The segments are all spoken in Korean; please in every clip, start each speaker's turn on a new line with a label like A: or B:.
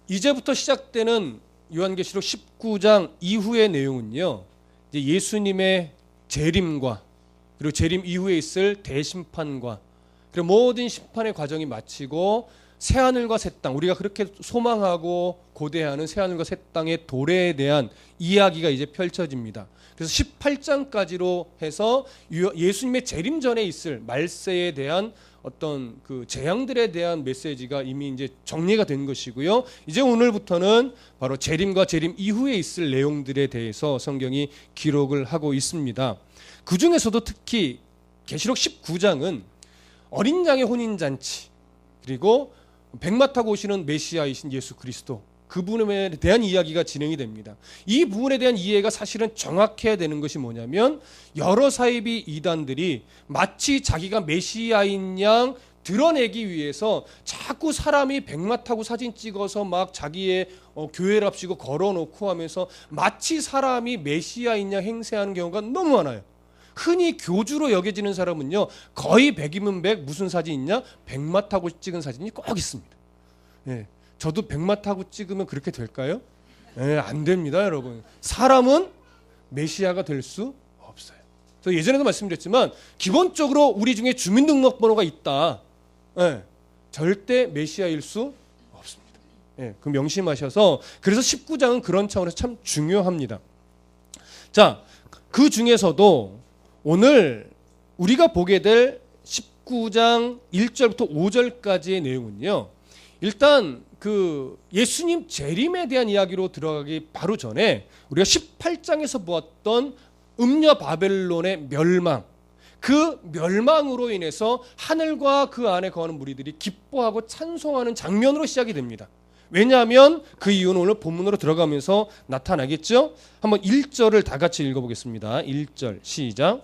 A: 이제부터 시작되는 요한계시록 19장 이후의 내용은요, 이제 예수님의 재림과 그리고 재림 이후에 있을 대심판과 그리고 모든 심판의 과정이 마치고 새하늘과 새 땅, 우리가 그렇게 소망하고 고대하는 새하늘과 새 땅의 도래에 대한 이야기가 이제 펼쳐집니다. 그래서 18장까지로 해서 예수님의 재림 전에 있을 말세에 대한 어떤 그 재앙들에 대한 메시지가 이미 이제 정리가 된 것이고요. 이제 오늘부터는 바로 재림과 재림 이후에 있을 내용들에 대해서 성경이 기록을 하고 있습니다. 그 중에서도 특히 계시록 19장은 어린 양의 혼인잔치, 그리고 백마 타고 오시는 메시아이신 예수 그리스도, 그분에 대한 이야기가 진행이 됩니다. 이 부분에 대한 이해가 사실은 정확해야 되는 것이 뭐냐면, 여러 사이비 이단들이 마치 자기가 메시아인 양 드러내기 위해서 자꾸 사람이 백마 타고 사진 찍어서 막 자기의 교회랍시고 걸어놓고 하면서 마치 사람이 메시아인 양 행세하는 경우가 너무 많아요. 흔히 교주로 여겨지는 사람은요, 거의 100이면 100 무슨 사진 있냐? 백마 타고 찍은 사진이 꼭 있습니다. 예, 저도 백마 타고 찍으면 그렇게 될까요? 예, 안 됩니다, 여러분. 사람은 메시아가 될 수 없어요. 저 예전에도 말씀드렸지만 기본적으로 우리 중에 주민등록번호가 있다. 예, 절대 메시아일 수 없습니다. 예, 그 명심하셔서, 그래서 19장은 그런 차원에서 참 중요합니다. 자, 그 중에서도 오늘 우리가 보게 될 19장 1절부터 5절까지의 내용은요, 일단 그 예수님 재림에 대한 이야기로 들어가기 바로 전에 우리가 18장에서 보았던 음녀 바벨론의 멸망, 그 멸망으로 인해서 하늘과 그 안에 거하는 무리들이 기뻐하고 찬송하는 장면으로 시작이 됩니다. 왜냐하면 그 이유는 오늘 본문으로 들어가면서 나타나겠죠. 한번 1절을 다 같이 읽어보겠습니다. 1절 시작.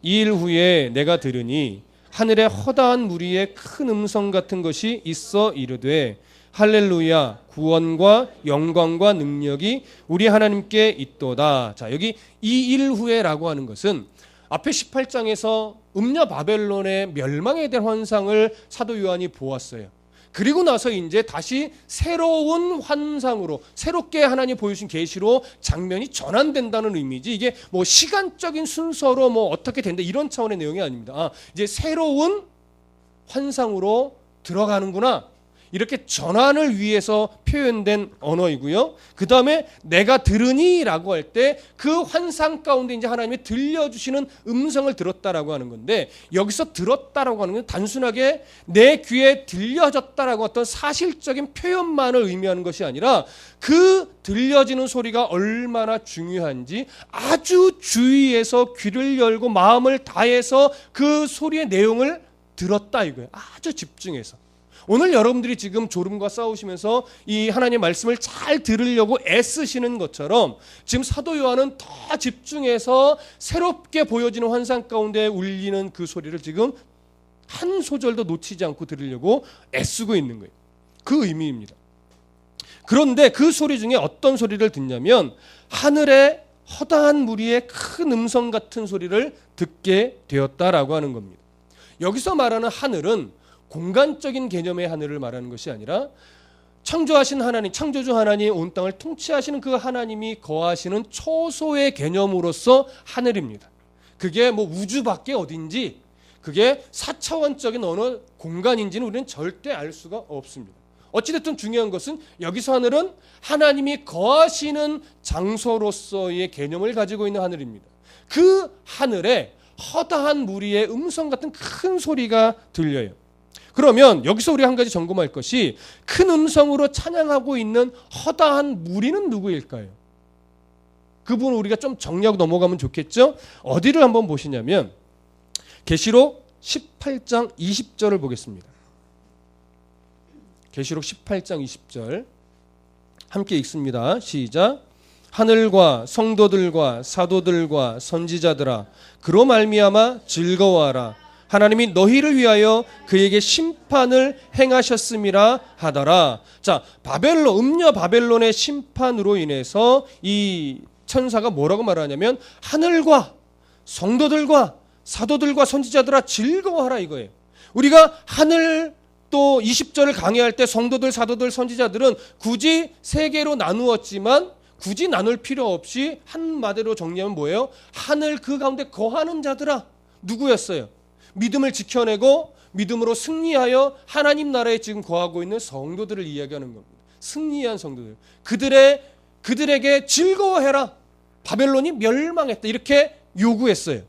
A: 이 일 후에 내가 들으니 하늘에 허다한 무리의 큰 음성 같은 것이 있어 이르되 할렐루야, 구원과 영광과 능력이 우리 하나님께 있도다. 자, 여기 이 일 후에라고 하는 것은 앞에 18장에서 음녀 바벨론의 멸망에 대한 환상을 사도 요한이 보았어요. 그리고 나서 이제 다시 새로운 환상으로, 새롭게 하나님 보여주신 계시로 장면이 전환된다는 의미지, 이게 뭐 시간적인 순서로 뭐 어떻게 된다 이런 차원의 내용이 아닙니다. 이제 새로운 환상으로 들어가는구나, 이렇게 전환을 위해서 표현된 언어이고요. 그 다음에 내가 들으니 라고 할 때 그 환상 가운데 이제 하나님이 들려주시는 음성을 들었다라고 하는 건데, 여기서 들었다라고 하는 건 단순하게 내 귀에 들려졌다라고 어떤 사실적인 표현만을 의미하는 것이 아니라, 그 들려지는 소리가 얼마나 중요한지 아주 주의해서 귀를 열고 마음을 다해서 그 소리의 내용을 들었다 이거예요. 아주 집중해서. 오늘 여러분들이 지금 졸음과 싸우시면서 이 하나님의 말씀을 잘 들으려고 애쓰시는 것처럼, 지금 사도 요한은 더 집중해서 새롭게 보여지는 환상 가운데 울리는 그 소리를 지금 한 소절도 놓치지 않고 들으려고 애쓰고 있는 거예요. 그 의미입니다. 그런데 그 소리 중에 어떤 소리를 듣냐면, 하늘에 허다한 무리의 큰 음성 같은 소리를 듣게 되었다라고 하는 겁니다. 여기서 말하는 하늘은 공간적인 개념의 하늘을 말하는 것이 아니라, 창조하신 하나님, 창조주 하나님, 온 땅을 통치하시는 그 하나님이 거하시는 초소의 개념으로서 하늘입니다. 그게 뭐 우주 밖에 어딘지, 그게 4차원적인 어느 공간인지는 우리는 절대 알 수가 없습니다. 어찌됐든 중요한 것은 여기서 하늘은 하나님이 거하시는 장소로서의 개념을 가지고 있는 하늘입니다. 그 하늘에 허다한 무리의 음성 같은 큰 소리가 들려요. 그러면 여기서 우리 한 가지 점검할 것이, 큰 음성으로 찬양하고 있는 허다한 무리는 누구일까요? 그 부분을 우리가 좀 정리하고 넘어가면 좋겠죠? 어디를 한번 보시냐면 계시록 18장 20절을 보겠습니다. 계시록 18장 20절 함께 읽습니다. 시작. 하늘과 성도들과 사도들과 선지자들아, 그로 말미암아 즐거워하라. 하나님이 너희를 위하여 그에게 심판을 행하셨음이라 하더라. 자, 바벨론, 음녀 바벨론의 심판으로 인해서 이 천사가 뭐라고 말하냐면, 하늘과 성도들과 사도들과 선지자들아 즐거워하라 이거예요. 우리가 하늘 또 20절을 강의할 때 성도들, 사도들, 선지자들은 굳이 세 개로 나누었지만 굳이 나눌 필요 없이 한마디로 정리하면 뭐예요? 하늘 그 가운데 거하는 자들아. 누구였어요? 믿음을 지켜내고 믿음으로 승리하여 하나님 나라에 지금 거하고 있는 성도들을 이야기하는 겁니다. 승리한 성도들. 그들에게 즐거워해라. 바벨론이 멸망했다. 이렇게 요구했어요.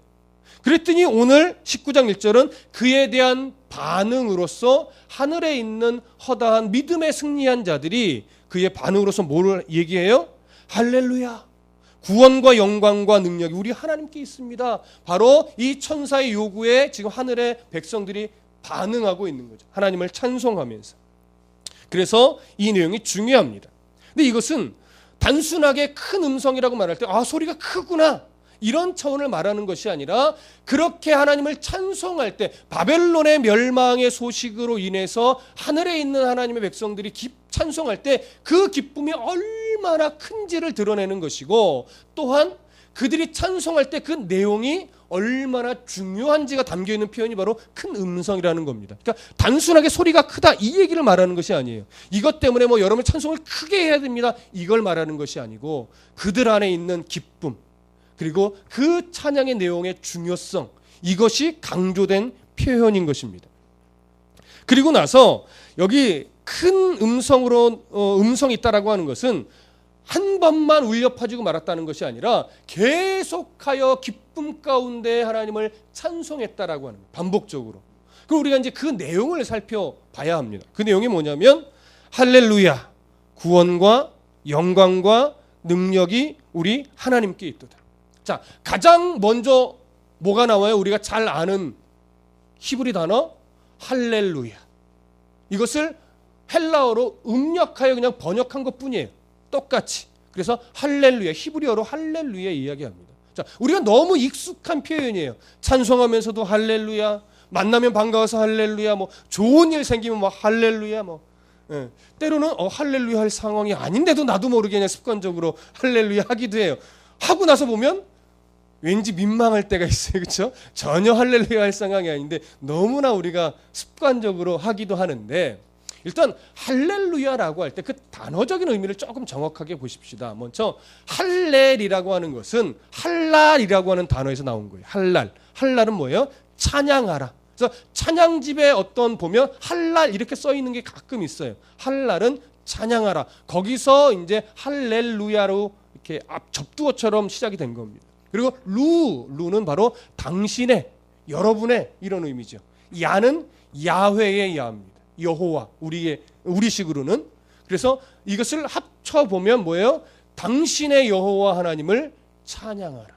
A: 그랬더니 오늘 19장 1절은 그에 대한 반응으로서 하늘에 있는 허다한 믿음에 승리한 자들이 그의 반응으로서 뭘 얘기해요? 할렐루야. 구원과 영광과 능력이 우리 하나님께 있습니다. 바로 이 천사의 요구에 지금 하늘의 백성들이 반응하고 있는 거죠. 하나님을 찬송하면서. 그래서 이 내용이 중요합니다. 근데 이것은 단순하게 큰 음성이라고 말할 때 소리가 크구나 이런 차원을 말하는 것이 아니라 그렇게 하나님을 찬송할 때 바벨론의 멸망의 소식으로 인해서 하늘에 있는 하나님의 백성들이 찬송할 때 그 기쁨이 얼마나 큰지를 드러내는 것이고 또한 그들이 찬송할 때 그 내용이 얼마나 중요한지가 담겨있는 표현이 바로 큰 음성이라는 겁니다. 그러니까 단순하게 소리가 크다 이 얘기를 말하는 것이 아니에요. 이것 때문에 여러분 찬송을 크게 해야 됩니다. 이걸 말하는 것이 아니고 그들 안에 있는 기쁨 그리고 그 찬양의 내용의 중요성 이것이 강조된 표현인 것입니다. 그리고 나서 여기 큰 음성이 있다라고 하는 것은 한 번만 울려 퍼지고 말았다는 것이 아니라 계속하여 기쁨 가운데 하나님을 찬송했다라고 하는 거예요. 반복적으로. 그럼 우리가 이제 그 내용을 살펴봐야 합니다. 그 내용이 뭐냐면 할렐루야 구원과 영광과 능력이 우리 하나님께 있도다. 자, 가장 먼저 뭐가 나와요? 우리가 잘 아는 히브리 단어 할렐루야. 이것을 헬라어로 음력하여 그냥 번역한 것뿐이에요. 똑같이. 그래서 할렐루야, 히브리어로 할렐루야 이야기합니다. 자, 우리가 너무 익숙한 표현이에요. 찬송하면서도 할렐루야, 만나면 반가워서 할렐루야, 좋은 일 생기면 할렐루야, 때로는 할렐루야 할 상황이 아닌데도 나도 모르게 그냥 습관적으로 할렐루야 하기도 해요. 하고 나서 보면 왠지 민망할 때가 있어요. 그렇죠? 전혀 할렐루야 할 상황이 아닌데 너무나 우리가 습관적으로 하기도 하는데 일단 할렐루야라고 할 때 그 단어적인 의미를 조금 정확하게 보십시다. 먼저 할렐이라고 하는 것은 할랄이라고 하는 단어에서 나온 거예요. 할랄은 뭐예요? 찬양하라. 그래서 찬양집에 보면 할랄 이렇게 써 있는 게 가끔 있어요. 할랄은 찬양하라. 거기서 이제 할렐루야로 이렇게 접두어처럼 시작이 된 겁니다. 그리고 루는 바로 당신의, 여러분의 이런 의미죠. 야는 야훼의 야입니다. 여호와, 우리식으로는. 그래서 이것을 합쳐보면 뭐예요? 당신의 여호와 하나님을 찬양하라.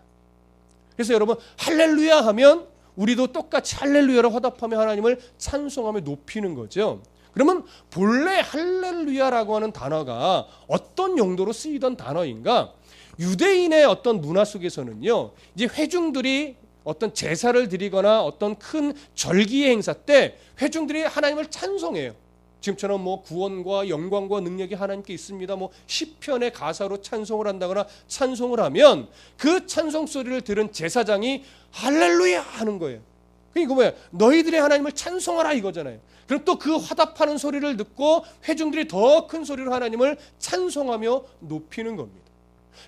A: 그래서 여러분 할렐루야 하면 우리도 똑같이 할렐루야로 화답하며 하나님을 찬송하며 높이는 거죠. 그러면 본래 할렐루야라고 하는 단어가 어떤 용도로 쓰이던 단어인가? 유대인의 어떤 문화 속에서는요, 이제 회중들이 어떤 제사를 드리거나 어떤 큰 절기의 행사 때 회중들이 하나님을 찬송해요. 지금처럼 구원과 영광과 능력이 하나님께 있습니다. 시편의 가사로 찬송을 한다거나 찬송을 하면 그 찬송 소리를 들은 제사장이 할렐루야 하는 거예요. 이거 뭐야? 너희들의 하나님을 찬송하라 이거잖아요. 그럼 또 그 화답하는 소리를 듣고 회중들이 더 큰 소리로 하나님을 찬송하며 높이는 겁니다.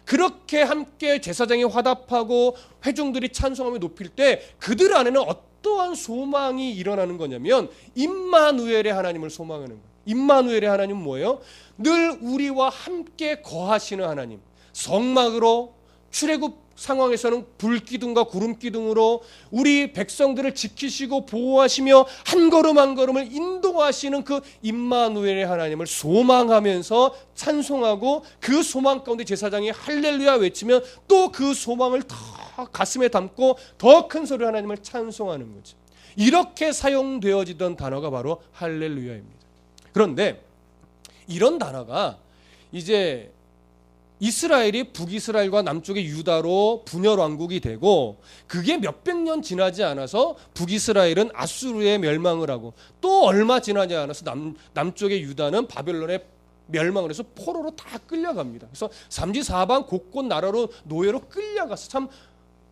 A: 그렇게 함께 제사장이 화답하고 회중들이 찬송하며 높일 때 그들 안에는 어떠한 소망이 일어나는 거냐면 임마누엘의 하나님을 소망하는 거예요. 임마누엘의 하나님은 뭐예요? 늘 우리와 함께 거하시는 하나님. 성막으로 출애굽 상황에서는 불기둥과 구름기둥으로 우리 백성들을 지키시고 보호하시며 한 걸음 한 걸음을 인도하시는 그 임마누엘의 하나님을 소망하면서 찬송하고 그 소망 가운데 제사장이 할렐루야 외치면 또 그 소망을 더 가슴에 담고 더 큰 소리로 하나님을 찬송하는 거죠. 이렇게 사용되어지던 단어가 바로 할렐루야입니다. 그런데 이런 단어가 이제 이스라엘이 북이스라엘과 남쪽의 유다로 분열 왕국이 되고 그게 몇백 년 지나지 않아서 북이스라엘은 아수르의 멸망을 하고 또 얼마 지나지 않아서 남쪽의 유다는 바벨론의 멸망을 해서 포로로 다 끌려갑니다. 그래서 삼지사방 곳곳 나라로 노예로 끌려가서 참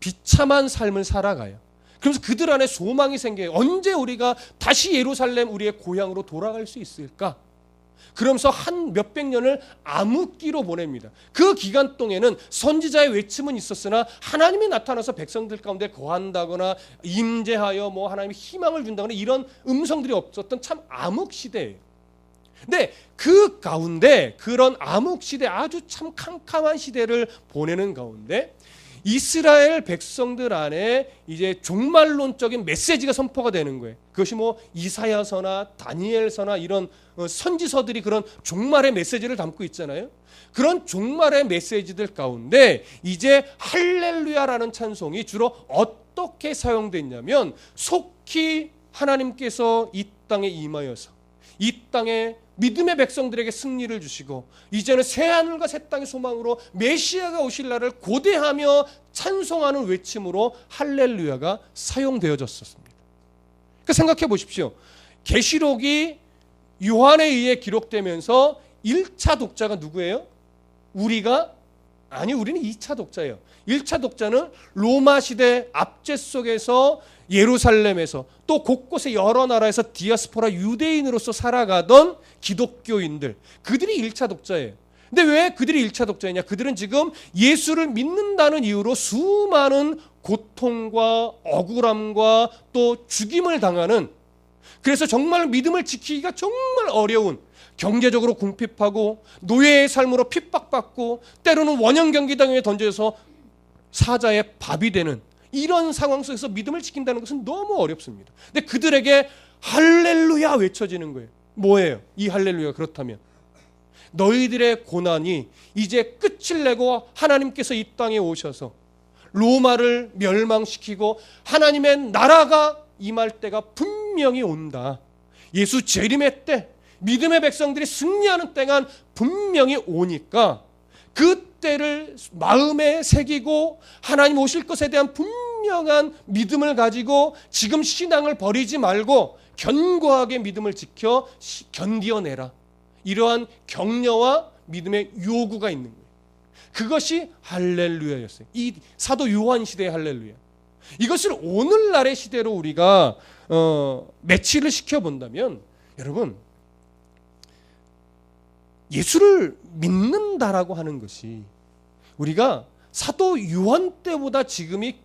A: 비참한 삶을 살아가요. 그러면서 그들 안에 소망이 생겨요. 언제 우리가 다시 예루살렘 우리의 고향으로 돌아갈 수 있을까? 그러면서 한 몇백 년을 암흑기로 보냅니다. 그 기간 동에는 선지자의 외침은 있었으나 하나님이 나타나서 백성들 가운데 거한다거나 임재하여 뭐 하나님이 희망을 준다거나 이런 음성들이 없었던 참 암흑 시대예요. 근데 그 가운데 그런 암흑 시대, 아주 참 캄캄한 시대를 보내는 가운데 이스라엘 백성들 안에 이제 종말론적인 메시지가 선포가 되는 거예요. 그것이 뭐 이사야서나 다니엘서나 이런 선지서들이 그런 종말의 메시지를 담고 있잖아요. 그런 종말의 메시지들 가운데 이제 할렐루야라는 찬송이 주로 어떻게 사용됐냐면, 속히 하나님께서 이 땅에 임하여서 이 땅에 믿음의 백성들에게 승리를 주시고 이제는 새하늘과 새 땅의 소망으로 메시아가 오실 날을 고대하며 찬송하는 외침으로 할렐루야가 사용되어졌습니다. 그러니까 생각해 보십시오. 계시록이 요한에 의해 기록되면서 1차 독자가 누구예요? 우리는 2차 독자예요. 1차 독자는 로마 시대 압제 속에서 예루살렘에서 또 곳곳에 여러 나라에서 디아스포라 유대인으로서 살아가던 기독교인들, 그들이 1차 독자예요. 근데 왜 그들이 1차 독자이냐? 그들은 지금 예수를 믿는다는 이유로 수많은 고통과 억울함과 또 죽임을 당하는, 그래서 정말 믿음을 지키기가 정말 어려운, 경제적으로 궁핍하고 노예의 삶으로 핍박받고 때로는 원형 경기당에 던져서 사자의 밥이 되는 이런 상황 속에서 믿음을 지킨다는 것은 너무 어렵습니다. 근데 그들에게 할렐루야 외쳐지는 거예요. 뭐예요? 이 할렐루야가 그렇다면 너희들의 고난이 이제 끝을 내고 하나님께서 이 땅에 오셔서 로마를 멸망시키고 하나님의 나라가 임할 때가 분명히 온다. 예수 재림의 때, 믿음의 백성들이 승리하는 때가 분명히 오니까 그 때를 마음에 새기고 하나님 오실 것에 대한 분명한 믿음을 가지고 지금 신앙을 버리지 말고 견고하게 믿음을 지켜 견디어내라. 이러한 격려와 믿음의 요구가 있는 거예요. 그것이 할렐루야였어요. 이 사도 요한 시대의 할렐루야. 이것을 오늘날의 시대로 우리가 매치를 시켜본다면, 여러분, 예수를 믿는다라고 하는 것이 우리가 사도 요한 때보다 지금이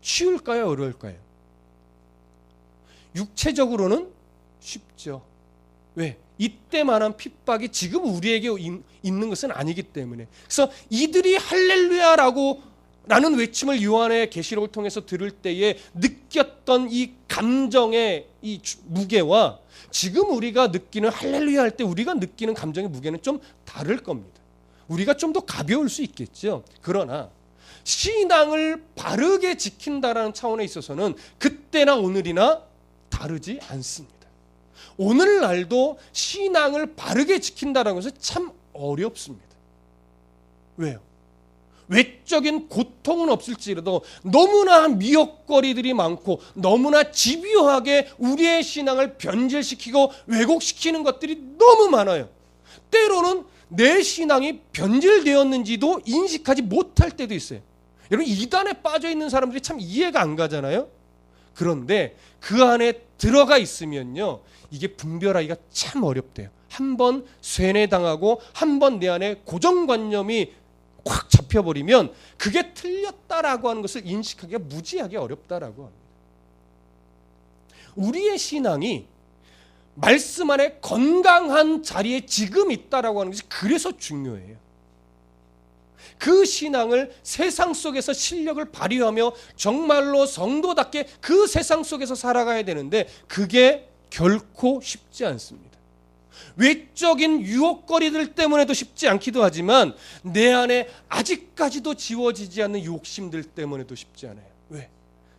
A: 쉬울까요? 어려울까요? 육체적으로는 쉽죠. 왜? 이때만한 핍박이 지금 우리에게 있는 것은 아니기 때문에. 그래서 이들이 할렐루야라고 라는 외침을 요한의 계시록을 통해서 들을 때에 느꼈던 이 감정의 이 무게와 지금 우리가 느끼는 할렐루야 할 때 우리가 느끼는 감정의 무게는 좀 다를 겁니다. 우리가 좀 더 가벼울 수 있겠죠. 그러나 신앙을 바르게 지킨다라는 차원에 있어서는 그때나 오늘이나 다르지 않습니다. 오늘날도 신앙을 바르게 지킨다는 것은 참 어렵습니다. 왜요? 외적인 고통은 없을지라도 너무나 미혹거리들이 많고 너무나 집요하게 우리의 신앙을 변질시키고 왜곡시키는 것들이 너무 많아요. 때로는 내 신앙이 변질되었는지도 인식하지 못할 때도 있어요. 여러분, 이단에 빠져 있는 사람들이 참 이해가 안 가잖아요. 그런데 그 안에 들어가 있으면요, 이게 분별하기가 참 어렵대요. 한번 쇠뇌당하고 한번 내 안에 고정관념이 확 잡혀버리면 그게 틀렸다라고 하는 것을 인식하기가 무지하게 어렵다라고 합니다. 우리의 신앙이 말씀 안에 건강한 자리에 지금 있다라고 하는 것이 그래서 중요해요. 그 신앙을 세상 속에서 실력을 발휘하며 정말로 성도답게 그 세상 속에서 살아가야 되는데 그게 결코 쉽지 않습니다. 외적인 유혹거리들 때문에도 쉽지 않기도 하지만 내 안에 아직까지도 지워지지 않는 욕심들 때문에도 쉽지 않아요. 왜?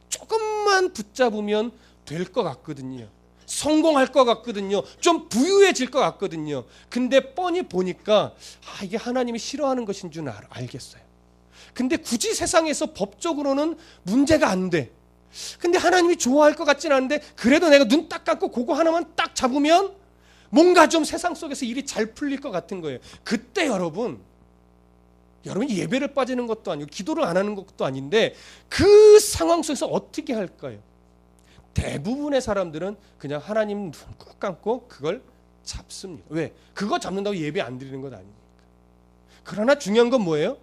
A: 조금만 붙잡으면 될 것 같거든요. 성공할 것 같거든요. 좀 부유해질 것 같거든요. 근데 뻔히 보니까 이게 하나님이 싫어하는 것인 줄 알겠어요. 근데 굳이 세상에서 법적으로는 문제가 안 돼. 근데 하나님이 좋아할 것 같진 않은데 그래도 내가 눈 딱 감고 그거 하나만 딱 잡으면 뭔가 좀 세상 속에서 일이 잘 풀릴 것 같은 거예요. 그때 여러분, 여러분이 예배를 빠지는 것도 아니고 기도를 안 하는 것도 아닌데 그 상황 속에서 어떻게 할까요? 대부분의 사람들은 그냥 하나님 눈 꼭 감고 그걸 잡습니다. 왜? 그거 잡는다고 예배 안 드리는 것 아닙니까? 그러나 중요한 건 뭐예요?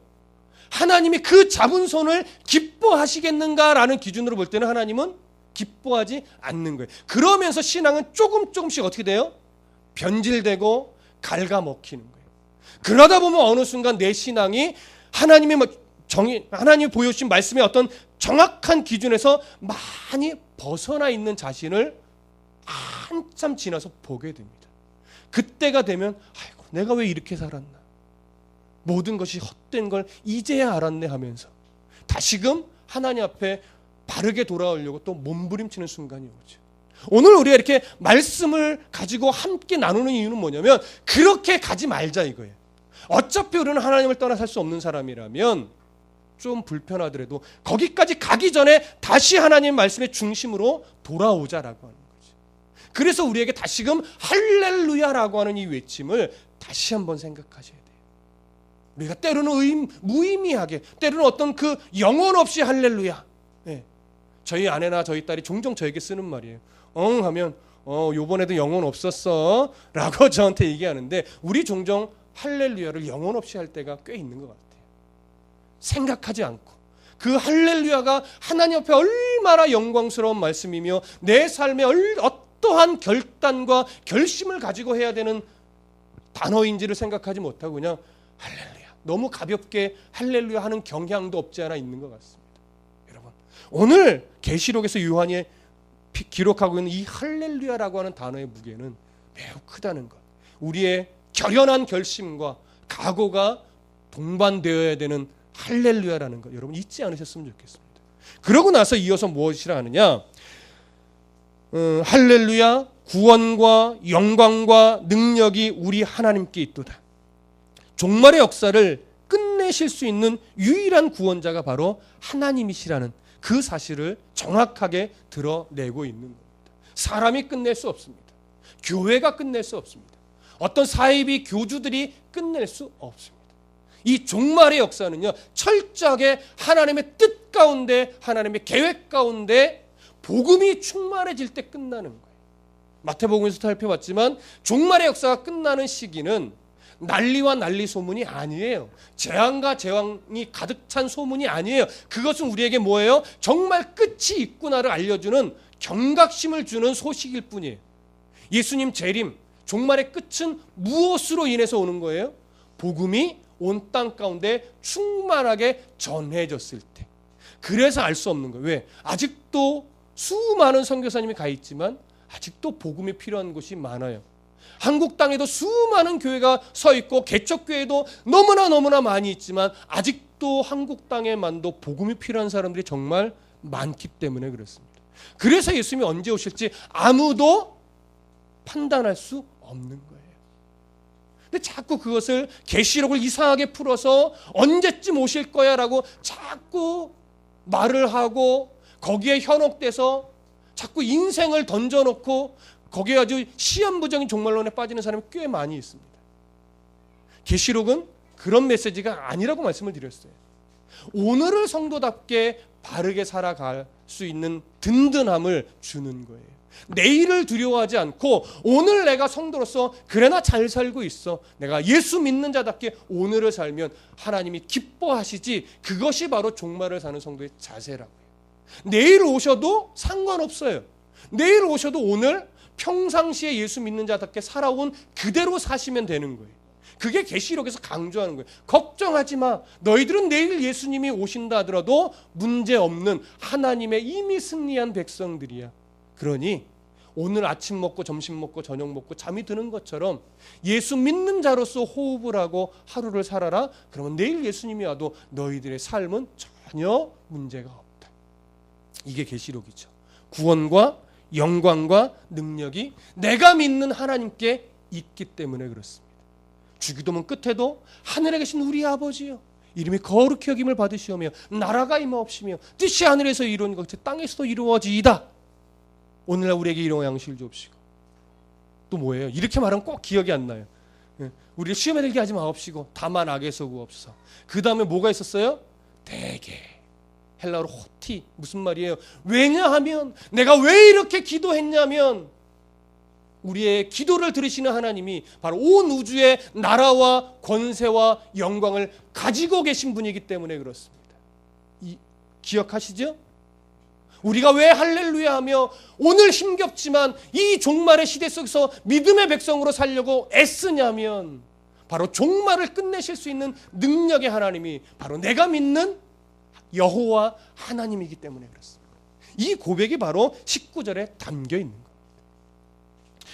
A: 하나님이 그 잡은 손을 기뻐하시겠는가라는 기준으로 볼 때는 하나님은 기뻐하지 않는 거예요. 그러면서 신앙은 조금씩 어떻게 돼요? 변질되고 갉아먹히는 거예요. 그러다 보면 어느 순간 내 신앙이 하나님이 보여주신 말씀의 어떤 정확한 기준에서 많이 벗어나 있는 자신을 한참 지나서 보게 됩니다. 그때가 되면 아이고 내가 왜 이렇게 살았나, 모든 것이 헛된 걸 이제야 알았네 하면서 다시금 하나님 앞에 바르게 돌아오려고 또 몸부림치는 순간이 오죠. 오늘 우리가 이렇게 말씀을 가지고 함께 나누는 이유는 뭐냐면 그렇게 가지 말자 이거예요. 어차피 우리는 하나님을 떠나 살 수 없는 사람이라면 좀 불편하더라도 거기까지 가기 전에 다시 하나님 말씀의 중심으로 돌아오자라고 하는 거죠. 그래서 우리에게 다시금 할렐루야라고 하는 이 외침을 다시 한번 생각하셔야 돼요. 우리가 때로는 무의미하게, 때로는 어떤 그 영혼 없이 할렐루야. 네. 저희 아내나 저희 딸이 종종 저에게 쓰는 말이에요. 하면 요번에도 영혼 없었어 라고 저한테 얘기하는데 우리 종종 할렐루야를 영혼 없이 할 때가 꽤 있는 것 같아요. 생각하지 않고 그 할렐루야가 하나님 앞에 얼마나 영광스러운 말씀이며 내 삶에 어떠한 결단과 결심을 가지고 해야 되는 단어인지를 생각하지 못하고 그냥 할렐루야, 너무 가볍게 할렐루야 하는 경향도 없지 않아 있는 것 같습니다. 여러분, 오늘 계시록에서 요한이 기록하고 있는 이 할렐루야라고 하는 단어의 무게는 매우 크다는 것, 우리의 결연한 결심과 각오가 동반되어야 되는 할렐루야라는 것, 여러분 잊지 않으셨으면 좋겠습니다. 그러고 나서 이어서 무엇이라 하느냐, 할렐루야, 구원과 영광과 능력이 우리 하나님께 있도다. 종말의 역사를 끝내실 수 있는 유일한 구원자가 바로 하나님이시라는 그 사실을 정확하게 드러내고 있는 겁니다. 사람이 끝낼 수 없습니다. 교회가 끝낼 수 없습니다. 어떤 사이비 교주들이 끝낼 수 없습니다. 이 종말의 역사는요, 철저하게 하나님의 뜻 가운데, 하나님의 계획 가운데 복음이 충만해질 때 끝나는 거예요. 마태복음에서 살펴봤지만 종말의 역사가 끝나는 시기는 난리와 난리 소문이 아니에요. 재앙과 재앙이 가득 찬 소문이 아니에요. 그것은 우리에게 뭐예요? 정말 끝이 있구나를 알려주는 경각심을 주는 소식일 뿐이에요. 예수님 재림, 종말의 끝은 무엇으로 인해서 오는 거예요? 복음이 온 땅 가운데 충만하게 전해졌을 때. 그래서 알 수 없는 거예요. 왜? 아직도 수많은 선교사님이 가 있지만 아직도 복음이 필요한 곳이 많아요. 한국 땅에도 수많은 교회가 서 있고 개척교회도 너무나 많이 있지만 아직도 한국 땅에만도 복음이 필요한 사람들이 정말 많기 때문에 그렇습니다. 그래서 예수님이 언제 오실지 아무도 판단할 수 없는 거예요. 근데 자꾸 그것을 계시록을 이상하게 풀어서 언제쯤 오실 거야 라고 자꾸 말을 하고 거기에 현혹돼서 자꾸 인생을 던져놓고 거기에 아주 시한부적인 종말론에 빠지는 사람이 꽤 많이 있습니다. 계시록은 그런 메시지가 아니라고 말씀을 드렸어요. 오늘을 성도답게 바르게 살아갈 수 있는 든든함을 주는 거예요. 내일을 두려워하지 않고 오늘 내가 성도로서 그래 나 잘 살고 있어, 내가 예수 믿는 자답게 오늘을 살면 하나님이 기뻐하시지, 그것이 바로 종말을 사는 성도의 자세라고요. 내일 오셔도 상관없어요. 내일 오셔도 오늘 평상시에 예수 믿는 자답게 살아온 그대로 사시면 되는 거예요. 그게 계시록에서 강조하는 거예요. 걱정하지 마. 너희들은 내일 예수님이 오신다 하더라도 문제없는 하나님의 이미 승리한 백성들이야. 그러니 오늘 아침 먹고 점심 먹고 저녁 먹고 잠이 드는 것처럼 예수 믿는 자로서 호흡을 하고 하루를 살아라. 그러면 내일 예수님이 와도 너희들의 삶은 전혀 문제가 없다. 이게 계시록이죠. 구원과 영광과 능력이 내가 믿는 하나님께 있기 때문에 그렇습니다. 주기도문 끝에도 하늘에 계신 우리 아버지여, 이름이 거룩히 여김을 받으시오며 나라가 임하옵시며 뜻이 하늘에서 이루어진 것 같이 땅에서도 이루어지이다. 오늘날 우리에게 일용할 양식을 주옵시고. 또 뭐예요? 이렇게 말하면 꼭 기억이 안 나요. 우리를 시험에 들게 하지 마옵시고 다만 악에서 구하옵소서. 그 다음에 뭐가 있었어요? 대개. 헬라어로 호티. 무슨 말이에요? 왜냐하면 내가 왜 이렇게 기도했냐면 우리의 기도를 들으시는 하나님이 바로 온 우주의 나라와 권세와 영광을 가지고 계신 분이기 때문에 그렇습니다. 기억하시죠? 우리가 왜 할렐루야 하며 오늘 힘겹지만 이 종말의 시대 속에서 믿음의 백성으로 살려고 애쓰냐면 바로 종말을 끝내실 수 있는 능력의 하나님이 바로 내가 믿는 여호와 하나님이기 때문에 그렇습니다. 이 고백이 바로 19절에 담겨 있는 겁니다.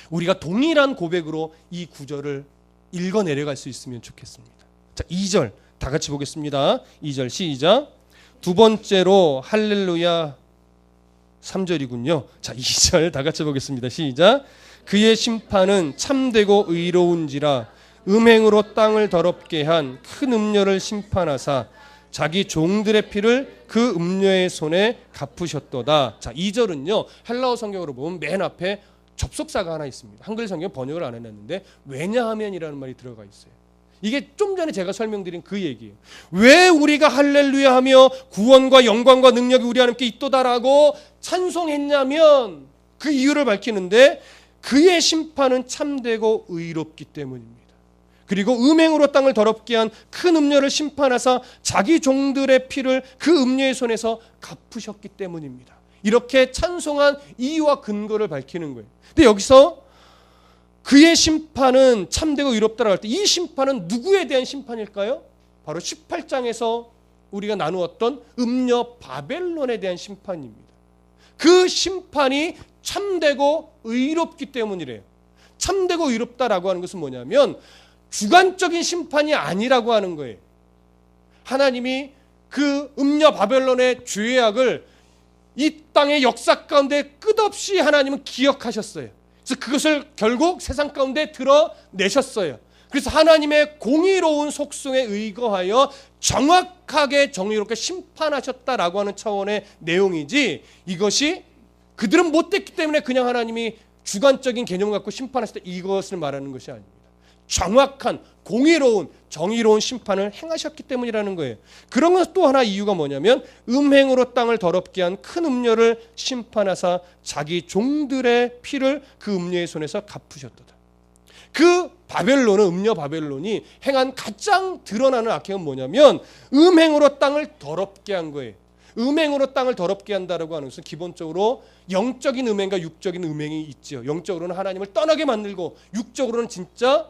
A: 우리가 동일한 고백으로 이 구절을 읽어 내려갈 수 있으면 좋겠습니다. 자, 2절 다 같이 보겠습니다. 2절 시작. 두 번째로 할렐루야 3절이군요. 자, 2절 다 같이 보겠습니다. 시작. 그의 심판은 참되고 의로운지라 음행으로 땅을 더럽게 한 큰 음녀를 심판하사 자기 종들의 피를 그 음녀의 손에 갚으셨도다. 자, 2절은요. 헬라어 성경으로 보면 맨 앞에 접속사가 하나 있습니다. 한글 성경 번역을 안 해놨는데 왜냐하면이라는 말이 들어가 있어요. 이게 좀 전에 제가 설명드린 그 얘기예요. 왜 우리가 할렐루야 하며 구원과 영광과 능력이 우리 하나님께 있도다라고 찬송했냐면 그 이유를 밝히는데 그의 심판은 참되고 의롭기 때문입니다. 그리고 음행으로 땅을 더럽게 한 큰 음녀를 심판하사 자기 종들의 피를 그 음녀의 손에서 갚으셨기 때문입니다. 이렇게 찬송한 이유와 근거를 밝히는 거예요. 근데 여기서 그의 심판은 참되고 의롭다라고 할 때 이 심판은 누구에 대한 심판일까요? 바로 18장에서 우리가 나누었던 음녀 바벨론에 대한 심판입니다. 그 심판이 참되고 의롭기 때문이래요. 참되고 의롭다라고 하는 것은 뭐냐면 주관적인 심판이 아니라고 하는 거예요. 하나님이 그 음녀 바벨론의 죄악을 이 땅의 역사 가운데 끝없이 하나님은 기억하셨어요. 그래서 그것을 결국 세상 가운데 드러내셨어요. 그래서 하나님의 공의로운 속성에 의거하여 정확하게 정의롭게 심판하셨다라고 하는 차원의 내용이지 이것이 그들은 못됐기 때문에 그냥 하나님이 주관적인 개념을 갖고 심판하셨다 이것을 말하는 것이 아닙니다. 정확한 공의로운 정의로운 심판을 행하셨기 때문이라는 거예요. 그런 것 또 하나 이유가 뭐냐면 음행으로 땅을 더럽게 한 큰 음녀를 심판하사 자기 종들의 피를 그 음녀의 손에서 갚으셨도다. 그 바벨론은 음녀 바벨론이 행한 가장 드러나는 악행은 뭐냐면 음행으로 땅을 더럽게 한 거예요. 음행으로 땅을 더럽게 한다라고 하는 것은 기본적으로 영적인 음행과 육적인 음행이 있죠. 영적으로는 하나님을 떠나게 만들고 육적으로는 진짜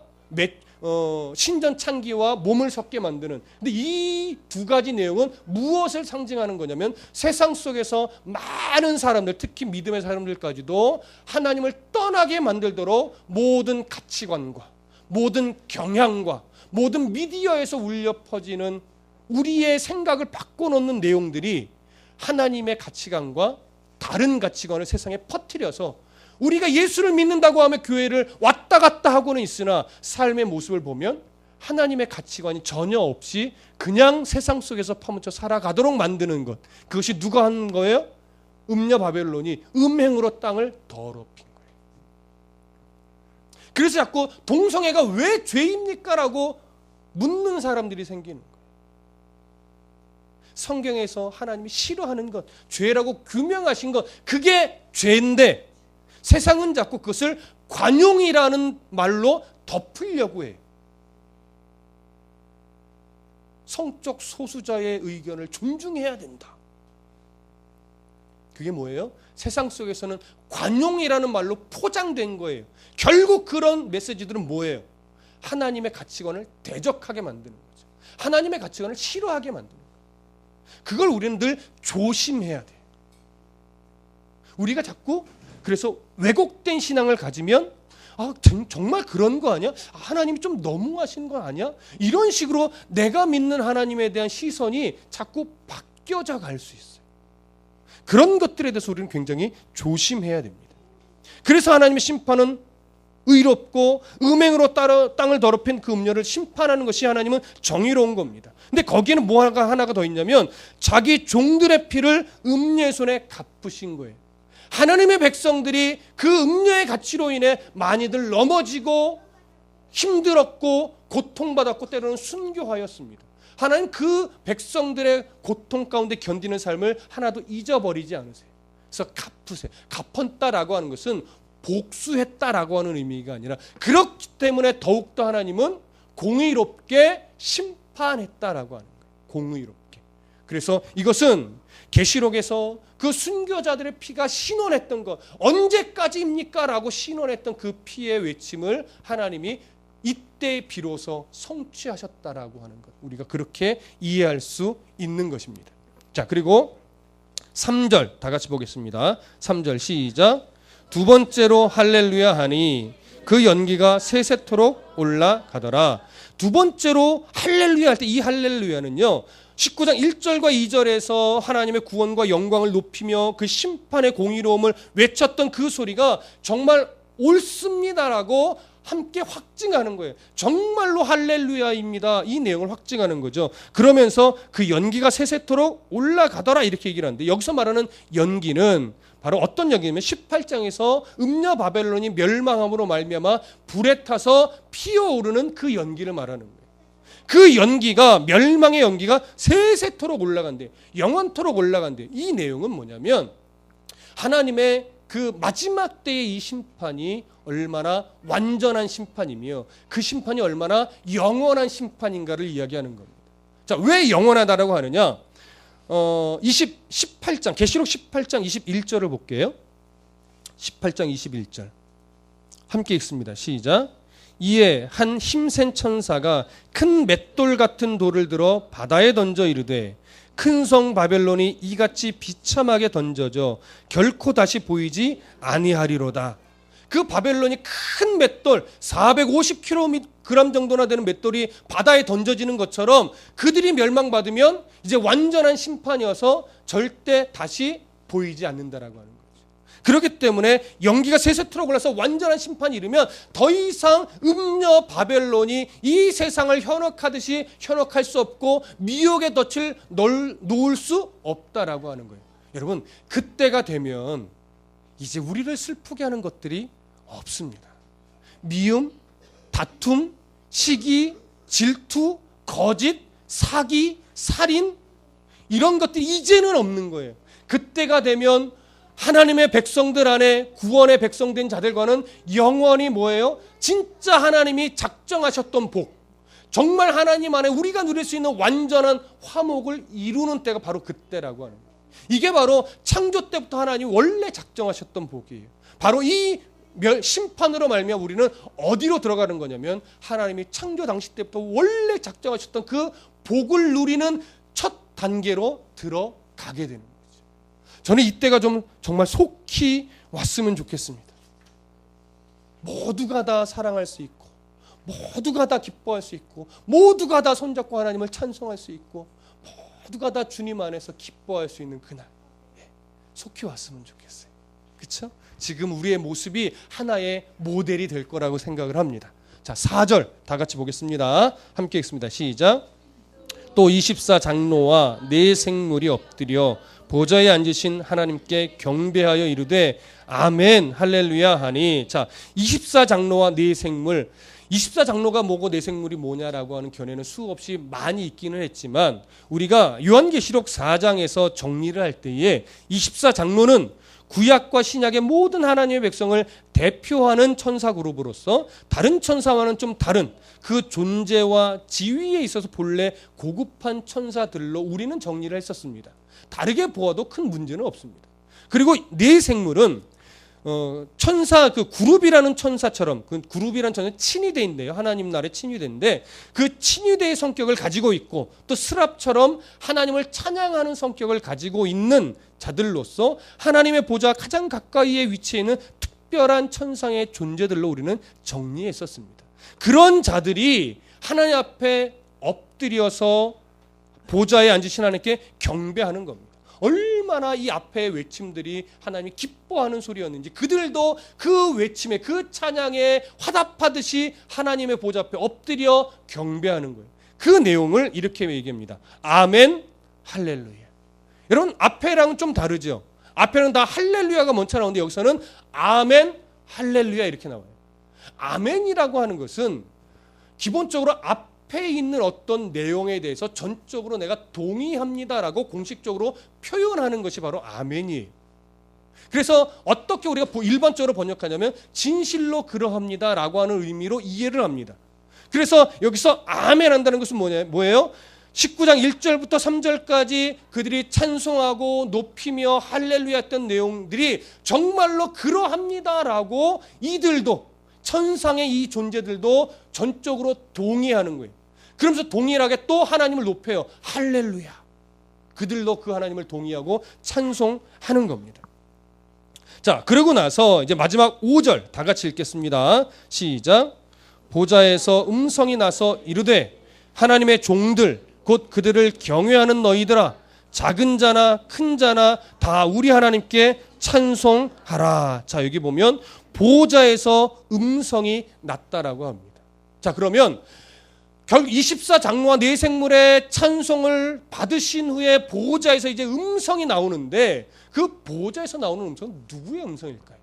A: 신전 창기와 몸을 섞게 만드는. 근데 이 두 가지 내용은 무엇을 상징하는 거냐면 세상 속에서 많은 사람들, 특히 믿음의 사람들까지도 하나님을 떠나게 만들도록 모든 가치관과 모든 경향과 모든 미디어에서 울려 퍼지는 우리의 생각을 바꿔놓는 내용들이 하나님의 가치관과 다른 가치관을 세상에 퍼뜨려서 우리가 예수를 믿는다고 하면 교회를 왔다 갔다 하고는 있으나 삶의 모습을 보면 하나님의 가치관이 전혀 없이 그냥 세상 속에서 파묻혀 살아가도록 만드는 것. 그것이 누가 하는 거예요? 음녀 바벨론이 음행으로 땅을 더럽힌 거예요. 그래서 자꾸 동성애가 왜 죄입니까? 라고 묻는 사람들이 생기는 거예요. 성경에서 하나님이 싫어하는 것, 죄라고 규명하신 것, 그게 죄인데 세상은 자꾸 그것을 관용이라는 말로 덮으려고 해요. 성적 소수자의 의견을 존중해야 된다. 그게 뭐예요? 세상 속에서는 관용이라는 말로 포장된 거예요. 결국 그런 메시지들은 뭐예요? 하나님의 가치관을 대적하게 만드는 거죠. 하나님의 가치관을 싫어하게 만드는 거예요. 그걸 우리는 늘 조심해야 돼요. 우리가 자꾸 그래서 왜곡된 신앙을 가지면 정말 그런 거 아니야? 하나님이 좀 너무하신 거 아니야? 이런 식으로 내가 믿는 하나님에 대한 시선이 자꾸 바뀌어져 갈 수 있어요. 그런 것들에 대해서 우리는 굉장히 조심해야 됩니다. 그래서 하나님의 심판은 의롭고 음행으로 땅을 더럽힌 그 음녀를 심판하는 것이 하나님은 정의로운 겁니다. 근데 거기에는 뭐가 하나가 더 있냐면 자기 종들의 피를 음녀의 손에 갚으신 거예요. 하나님의 백성들이 그 음녀의 가치로 인해 많이들 넘어지고 힘들었고 고통받았고 때로는 순교하였습니다. 하나님 그 백성들의 고통 가운데 견디는 삶을 하나도 잊어버리지 않으세요. 그래서 갚으세요. 갚았다라고 하는 것은 복수했다라고 하는 의미가 아니라 그렇기 때문에 더욱더 하나님은 공의롭게 심판했다라고 하는 거예요. 공의롭게. 그래서 이것은 계시록에서 그 순교자들의 피가 신원했던 것, 언제까지입니까? 라고 신원했던 그 피의 외침을 하나님이 이때 비로소 성취하셨다라고 하는 것, 우리가 그렇게 이해할 수 있는 것입니다. 자, 그리고 3절 다 같이 보겠습니다. 3절 시작. 두 번째로 할렐루야 하니 그 연기가 세세토록 올라가더라. 두 번째로 할렐루야 할 때 이 할렐루야는요, 19장 1절과 2절에서 하나님의 구원과 영광을 높이며 그 심판의 공의로움을 외쳤던 그 소리가 정말 옳습니다라고 함께 확증하는 거예요. 정말로 할렐루야입니다. 이 내용을 확증하는 거죠. 그러면서 그 연기가 세세토록 올라가더라 이렇게 얘기를 하는데, 여기서 말하는 연기는 바로 어떤 연기냐면 18장에서 음녀 바벨론이 멸망함으로 말미암아 불에 타서 피어오르는 그 연기를 말하는 거예요. 그 연기가, 멸망의 연기가 세세토록 올라간대, 영원토록 올라간대. 이 내용은 뭐냐면 하나님의 그 마지막 때의 이 심판이 얼마나 완전한 심판이며 그 심판이 얼마나 영원한 심판인가를 이야기하는 겁니다. 자, 왜 영원하다라고 하느냐? 18장, 계시록 18장 21절을 볼게요. 18장 21절 함께 읽습니다. 시작. 이에 한 힘센 천사가 큰 맷돌 같은 돌을 들어 바다에 던져 이르되 큰 성 바벨론이 이같이 비참하게 던져져 결코 다시 보이지 아니하리로다. 그 바벨론이 큰 맷돌 450kg 정도나 되는 맷돌이 바다에 던져지는 것처럼 그들이 멸망받으면 이제 완전한 심판이어서 절대 다시 보이지 않는다라고 하는 거죠. 그렇기 때문에 연기가 세세토록 올라서 완전한 심판이 이르면 더 이상 음녀 바벨론이 이 세상을 현혹하듯이 현혹할 수 없고 미혹의 덫을 놓을 수 없다라고 하는 거예요. 여러분, 그때가 되면 이제 우리를 슬프게 하는 것들이 없습니다. 미움, 다툼, 시기, 질투, 거짓, 사기, 살인, 이런 것들이 이제는 없는 거예요. 그때가 되면 하나님의 백성들 안에 구원의 백성된 자들과는 영원히 뭐예요? 진짜 하나님이 작정하셨던 복, 정말 하나님 안에 우리가 누릴 수 있는 완전한 화목을 이루는 때가 바로 그때라고 하는 거예요. 이게 바로 창조 때부터 하나님이 원래 작정하셨던 복이에요. 바로 이 심판으로 말미암아 우리는 어디로 들어가는 거냐면 하나님이 창조 당시 때부터 원래 작정하셨던 그 복을 누리는 첫 단계로 들어가게 되는 거죠. 저는 이때가 좀 정말 속히 왔으면 좋겠습니다. 모두가 다 사랑할 수 있고, 모두가 다 기뻐할 수 있고, 모두가 다 손잡고 하나님을 찬송할 수 있고, 모두가 다 주님 안에서 기뻐할 수 있는 그날, 속히 왔으면 좋겠어요. 그렇죠? 지금 우리의 모습이 하나의 모델이 될 거라고 생각을 합니다. 자, 4절 다 같이 보겠습니다. 함께 읽습니다. 시작. 또 24장로와 네 생물이 엎드려 보좌에 앉으신 하나님께 경배하여 이르되 아멘 할렐루야 하니, 자, 24장로와 네 생물, 24장로가 뭐고 네 생물이 뭐냐라고 하는 견해는 수없이 많이 있기는 했지만 우리가 요한계시록 4장에서 정리를 할 때에 24장로는 구약과 신약의 모든 하나님의 백성을 대표하는 천사 그룹으로서 다른 천사와는 좀 다른 그 존재와 지위에 있어서 본래 고급한 천사들로 우리는 정리를 했었습니다. 다르게 보아도 큰 문제는 없습니다. 그리고 네 생물은 천사, 그 그룹이라는 천사처럼, 그 그룹이라는 천사는 친위대인데요. 하나님 나라의 친위대인데 그 친위대의 성격을 가지고 있고 또 스랍처럼 하나님을 찬양하는 성격을 가지고 있는 자들로서 하나님의 보좌 가장 가까이에 위치해 있는 특별한 천상의 존재들로 우리는 정리했었습니다. 그런 자들이 하나님 앞에 엎드려서 보좌에 앉으신 하나님께 경배하는 겁니다. 얼마나 이 앞에 외침들이 하나님이 기뻐하는 소리였는지 그들도 그 외침에 그 찬양에 화답하듯이 하나님의 보좌 앞에 엎드려 경배하는 거예요. 그 내용을 이렇게 얘기합니다. 아멘 할렐루야. 여러분, 앞에랑은 좀 다르죠. 앞에는 다 할렐루야가 먼저 나오는데 여기서는 아멘 할렐루야 이렇게 나와요. 아멘이라고 하는 것은 기본적으로 앞에 있는 어떤 내용에 대해서 전적으로 내가 동의합니다라고 공식적으로 표현하는 것이 바로 아멘이에요. 그래서 어떻게 우리가 일반적으로 번역하냐면 진실로 그러합니다라고 하는 의미로 이해를 합니다. 그래서 여기서 아멘 한다는 것은 뭐예요? 19장 1절부터 3절까지 그들이 찬송하고 높이며 할렐루야 했던 내용들이 정말로 그러합니다라고 이들도, 천상의 이 존재들도 전적으로 동의하는 거예요. 그러면서 동일하게 또 하나님을 높여요. 할렐루야. 그들도 그 하나님을 동의하고 찬송하는 겁니다. 자, 그러고 나서 이제 마지막 5절 다 같이 읽겠습니다. 시작. 보좌에서 음성이 나서 이르되 하나님의 종들 곧 그들을 경외하는 너희들아, 작은 자나 큰 자나 다 우리 하나님께 찬송하라. 자, 여기 보면 보좌에서 음성이 났다라고 합니다. 자, 그러면 결국 24장로와 네 생물의 찬송을 받으신 후에 보좌에서 이제 음성이 나오는데, 그 보좌에서 나오는 음성은 누구의 음성일까요?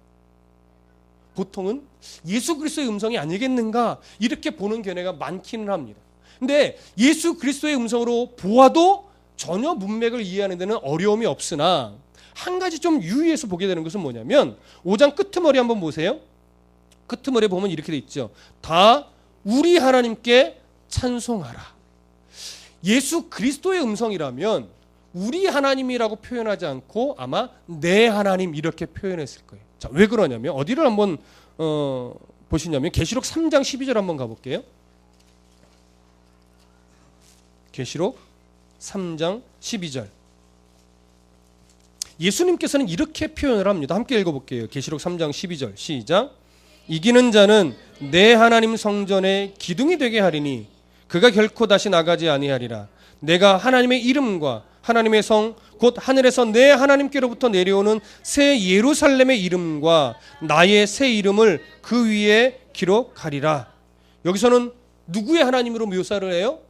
A: 보통은 예수 그리스도의 음성이 아니겠는가, 이렇게 보는 견해가 많기는 합니다. 근데 예수 그리스도의 음성으로 보아도 전혀 문맥을 이해하는 데는 어려움이 없으나, 한 가지 좀 유의해서 보게 되는 것은 뭐냐면 5장 끄트머리 한번 보세요. 끄트머리에 보면 이렇게 돼 있죠. 다 우리 하나님께 찬송하라. 예수 그리스도의 음성이라면 우리 하나님이라고 표현하지 않고 아마 내 하나님 이렇게 표현했을 거예요. 자, 왜 그러냐면 어디를 한번 보시냐면 계시록 3장 12절 한번 가볼게요. 계시록 3장 12절. 예수님께서는 이렇게 표현을 합니다. 함께 읽어볼게요. 계시록 3장 12절 시작. 이기는 자는 내 하나님 성전의 기둥이 되게 하리니 그가 결코 다시 나가지 아니하리라. 내가 하나님의 이름과 하나님의 성 곧 하늘에서 내 하나님께로부터 내려오는 새 예루살렘의 이름과 나의 새 이름을 그 위에 기록하리라. 여기서는 누구의 하나님으로 묘사를 해요?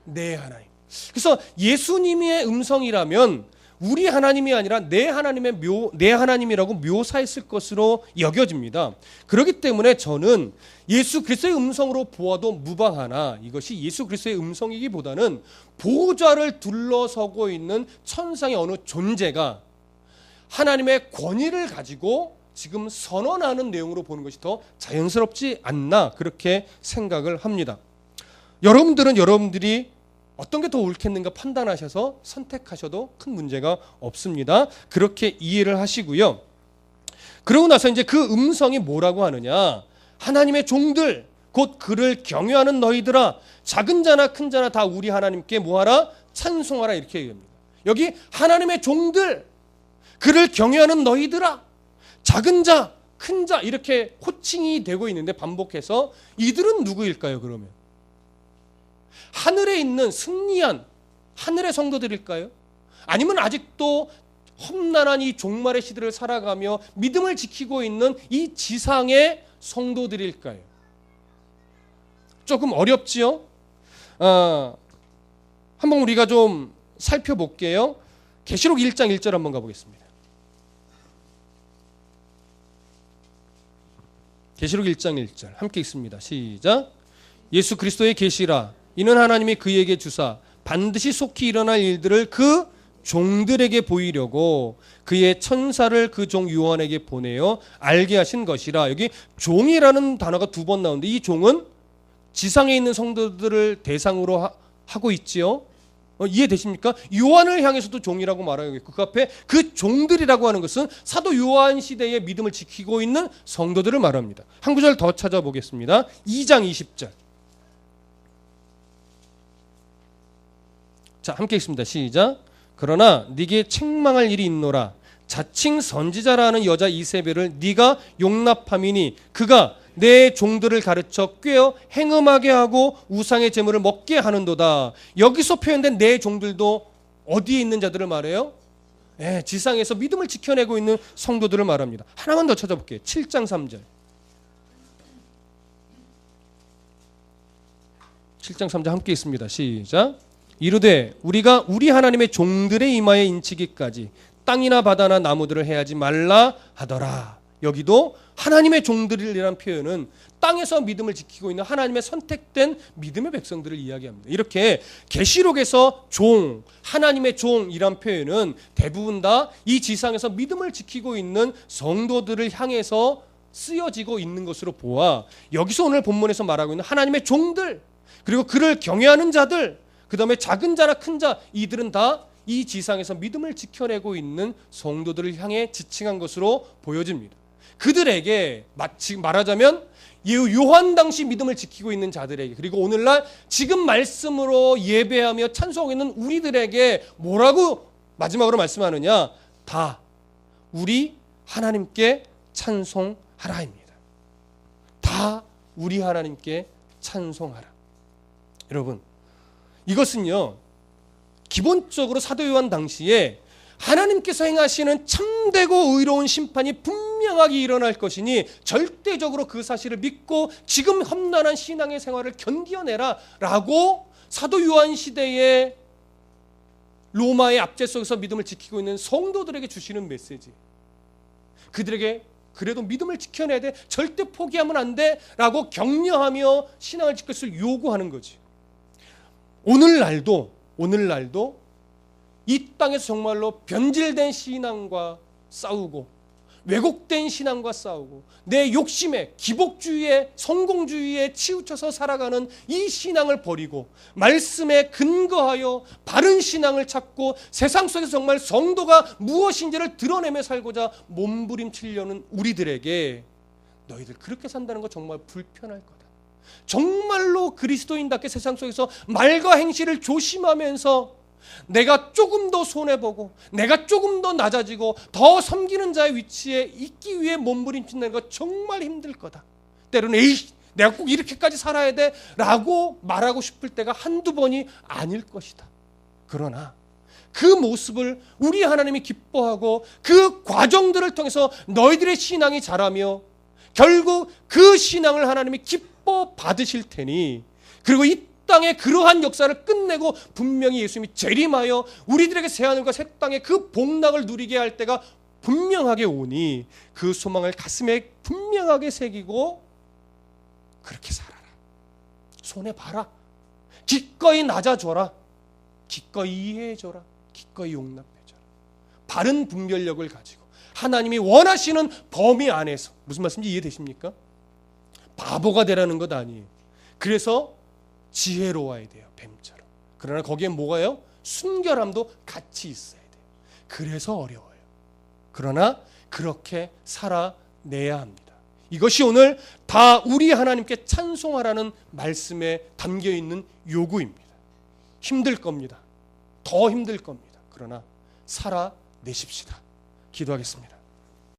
A: 내 하나님. 그래서 예수님의 음성이라면 우리 하나님이 아니라 내 하나님이라고 묘사했을 것으로 여겨집니다. 그렇기 때문에 저는 예수 그리스도의 음성으로 보아도 무방하나 이것이 예수 그리스도의 음성이기보다는 보좌를 둘러서고 있는 천상의 어느 존재가 하나님의 권위를 가지고 지금 선언하는 내용으로 보는 것이 더 자연스럽지 않나, 그렇게 생각을 합니다. 여러분들이 어떤 게 더 옳겠는가 판단하셔서 선택하셔도 큰 문제가 없습니다. 그렇게 이해를 하시고요. 그러고 나서 이제 그 음성이 뭐라고 하느냐? 하나님의 종들 곧 그를 경외하는 너희들아, 작은 자나 큰 자나 다 우리 하나님께 뭐하라? 찬송하라, 이렇게 얘기합니다. 여기 하나님의 종들, 그를 경외하는 너희들아, 작은 자, 큰 자, 이렇게 호칭이 되고 있는데 반복해서 이들은 누구일까요? 그러면 하늘에 있는 승리한 하늘의 성도들일까요? 아니면 아직도 험난한 이 종말의 시대를 살아가며 믿음을 지키고 있는 이 지상의 성도들일까요? 조금 어렵지요? 한번 우리가 좀 살펴볼게요. 계시록 1장 1절 한번 가보겠습니다. 계시록 1장 1절 함께 읽습니다. 시작. 예수 그리스도의 계시라. 이는 하나님이 그에게 주사 반드시 속히 일어날 일들을 그 종들에게 보이려고 그의 천사를 그 종 요한에게 보내어 알게 하신 것이라. 여기 종이라는 단어가 2번 나오는데 이 종은 지상에 있는 성도들을 대상으로 하고 있지요. 이해되십니까? 요한을 향해서도 종이라고 말하고 있고 그 앞에 그 종들이라고 하는 것은 사도 요한 시대의 믿음을 지키고 있는 성도들을 말합니다. 한 구절 더 찾아보겠습니다. 2장 20절. 자, 함께 읽습니다. 시작. 그러나 네게 책망할 일이 있노라. 자칭 선지자라는 여자 이세벨을 네가 용납함이니 그가 내 종들을 가르쳐 꾀어 행음하게 하고 우상의 제물을 먹게 하는도다. 여기서 표현된 내 종들도 어디에 있는 자들을 말해요? 지상에서 믿음을 지켜내고 있는 성도들을 말합니다. 하나만 더 찾아볼게요. 7장 3절. 7장 3절 함께 있습니다. 시작. 이르되 우리가 우리 하나님의 종들의 이마에 인치기까지 땅이나 바다나 나무들을 해하지 말라 하더라. 여기도 하나님의 종들이라는 표현은 땅에서 믿음을 지키고 있는 하나님의 선택된 믿음의 백성들을 이야기합니다. 이렇게 계시록에서 종, 하나님의 종이란 표현은 대부분 다 이 지상에서 믿음을 지키고 있는 성도들을 향해서 쓰여지고 있는 것으로 보아 여기서 오늘 본문에서 말하고 있는 하나님의 종들, 그리고 그를 경외하는 자들, 그 다음에 작은 자나 큰 자, 이들은 다 이 지상에서 믿음을 지켜내고 있는 성도들을 향해 지칭한 것으로 보여집니다. 그들에게 마치 말하자면 요한 당시 믿음을 지키고 있는 자들에게, 그리고 오늘날 지금 말씀으로 예배하며 찬송하고 있는 우리들에게 뭐라고 마지막으로 말씀하느냐? 다 우리 하나님께 찬송하라입니다. 다 우리 하나님께 찬송하라. 여러분, 이것은요 기본적으로 사도 요한 당시에 하나님께서 행하시는 참되고 의로운 심판이 분명하게 일어날 것이니 절대적으로 그 사실을 믿고 지금 험난한 신앙의 생활을 견뎌내라 라고 사도 요한 시대에 로마의 압제 속에서 믿음을 지키고 있는 성도들에게 주시는 메시지. 그들에게 그래도 믿음을 지켜내야 돼, 절대 포기하면 안 돼 라고 격려하며 신앙을 지킬 수 요구하는 거지. 오늘날도 이 땅에서 정말로 변질된 신앙과 싸우고 왜곡된 신앙과 싸우고 내 욕심에 기복주의에 성공주의에 치우쳐서 살아가는 이 신앙을 버리고 말씀에 근거하여 바른 신앙을 찾고 세상 속에서 정말 성도가 무엇인지를 드러내며 살고자 몸부림치려는 우리들에게 너희들 그렇게 산다는 거 정말 불편할 거다. 정말로 그리스도인답게 세상 속에서 말과 행실을 조심하면서 내가 조금 더 손해보고 내가 조금 더 낮아지고 더 섬기는 자의 위치에 있기 위해 몸부림친다는 거 정말 힘들 거다. 때로는 에이 내가 꼭 이렇게까지 살아야 돼 라고 말하고 싶을 때가 한두 번이 아닐 것이다. 그러나 그 모습을 우리 하나님이 기뻐하고 그 과정들을 통해서 너희들의 신앙이 자라며 결국 그 신앙을 하나님이 기뻐 받으실 테니, 그리고 이 땅의 그러한 역사를 끝내고 분명히 예수님이 재림하여 우리들에게 새하늘과 새 땅의 그 복락을 누리게 할 때가 분명하게 오니 그 소망을 가슴에 분명하게 새기고 그렇게 살아라. 손해봐라. 기꺼이 낮아져라. 기꺼이 이해해줘라. 기꺼이 용납해줘라. 바른 분별력을 가지고 하나님이 원하시는 범위 안에서, 무슨 말씀인지 이해되십니까? 바보가 되라는 것 아니에요. 그래서 지혜로워야 돼요. 뱀처럼. 그러나 거기에 뭐가요? 순결함도 같이 있어야 돼요. 그래서 어려워요. 그러나 그렇게 살아내야 합니다. 이것이 오늘 다 우리 하나님께 찬송하라는 말씀에 담겨있는 요구입니다. 힘들 겁니다. 더 힘들 겁니다. 그러나 살아내십시다. 기도하겠습니다.